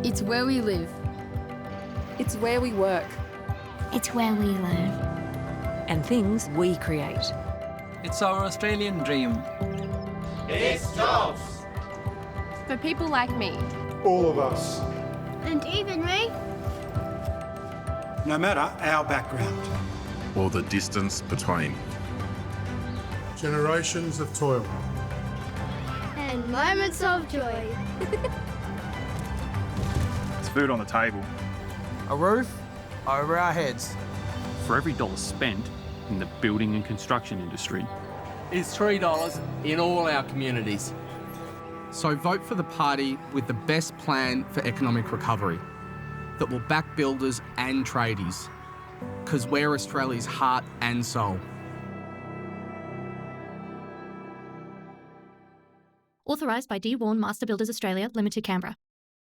It's where we live. It's where we work. It's where we learn. And things we create. It's our Australian dream. It's jobs. For people like me. All of us. And even me. No matter our background. Or the distance between. Generations of toil. And moments of joy. It's food on the table. A roof over our heads. For every dollar spent in the building and construction industry, is $3 in all our communities. So vote for the party with the best plan for economic recovery that will back builders and tradies, because we're Australia's heart and soul. Authorised by D. Warren Master Builders Australia Limited, Canberra.